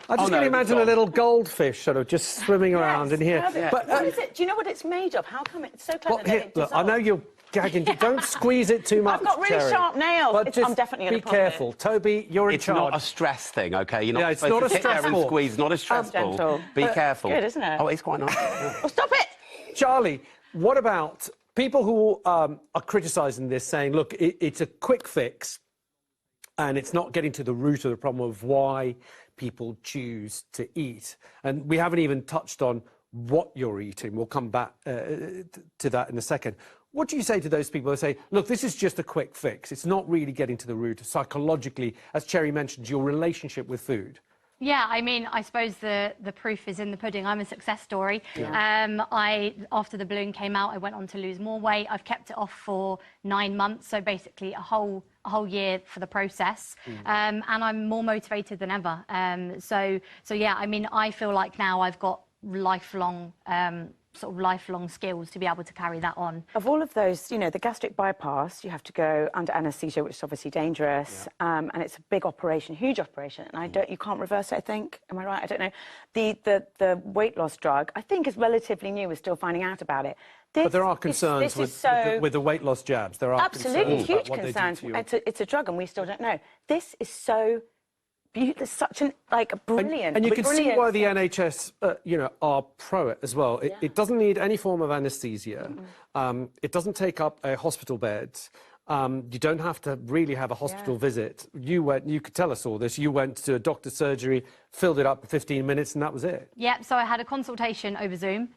I just can imagine a little goldfish sort of just swimming around in here. Yeah. But what is it? Do you know what it's made of? How come it's so clever Well, here, look, I know you're gagging. Don't squeeze it too much, I've got really sharp nails. I'm definitely going to be careful. Toby, you're in charge. It's not a stress thing, OK? You're not it's not a stressful. Squeeze, not as stressful. Be careful. It's good, isn't it? Oh, it's quite nice. Well, stop it! Charlie, what about people who are criticising this, saying, look, it's a quick fix and it's not getting to the root of the problem of why people choose to eat? And we haven't even touched on what you're eating. We'll come back to that in a second. What do you say to those people who say, look, this is just a quick fix. It's not really getting to the root of psychologically, as Cherry mentioned, your relationship with food? Yeah, I mean, I suppose the proof is in the pudding. I'm a success story. Yeah. After the balloon came out, I went on to lose more weight. I've kept it off for 9 months, so basically a whole year for the process. And I'm more motivated than ever. So yeah, I mean, I feel like now I've got lifelong skills to be able to carry that on. Of all of those, you know, the gastric bypass, you have to go under anaesthesia, which is obviously dangerous, and it's a big operation, huge operation, and you can't reverse it, I think. Am I right? I don't know. The weight loss drug, I think, is relatively new. We're still finding out about it. But there are concerns with the weight loss jabs. There are absolutely huge concerns. It's a drug, and we still don't know. This is so beautiful. It's such an brilliant. And you can see why the NHS, are pro it as well. It doesn't need any form of anaesthesia. It doesn't take up a hospital bed. You don't have to really have a hospital visit. You could tell us all this. You went to a doctor's surgery, filled it up for 15 minutes, and that was it. Yep, so I had a consultation over Zoom.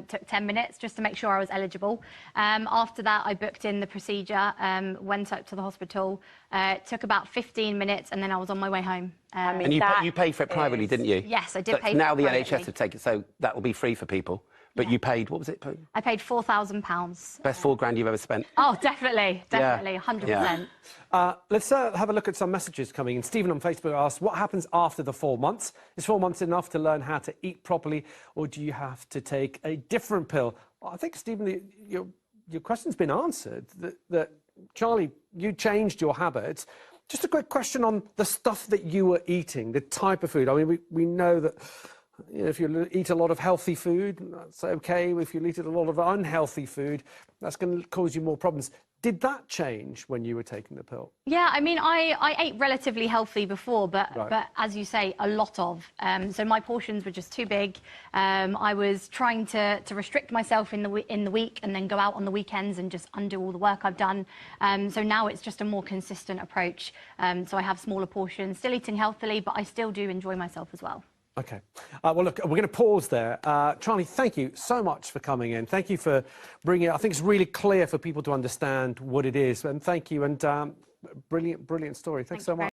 Took 10 minutes just to make sure I was eligible. After that, I booked in the procedure, went up to the hospital. It took about 15 minutes, and then I was on my way home. And you paid for it privately, didn't you? Yes, I did pay for it now the privately. NHS have taken it, so that will be free for people. But you paid, what was it? I paid £4,000. Best £4 you've ever spent. Oh, definitely, 100%. Let's have a look at some messages coming in. Stephen on Facebook asks, what happens after the 4 months? Is 4 months enough to learn how to eat properly, or do you have to take a different pill? Well, I think, Stephen, your question's been answered. That Charlie, you changed your habits. Just a quick question on the stuff that you were eating, the type of food. I mean, we know that if you eat a lot of healthy food, that's okay. If you eat a lot of unhealthy food, that's going to cause you more problems. Did that change when you were taking the pill? Yeah, I mean, I ate relatively healthy before, but as you say, a lot of. So my portions were just too big. I was trying to restrict myself in the week and then go out on the weekends and just undo all the work I've done. So now it's just a more consistent approach. So I have smaller portions, still eating healthily, but I still do enjoy myself as well. OK. Well, look, we're going to pause there. Charlie, thank you so much for coming in. Thank you for bringing it. I think it's really clear for people to understand what it is. And thank you. And brilliant story. Thanks so much.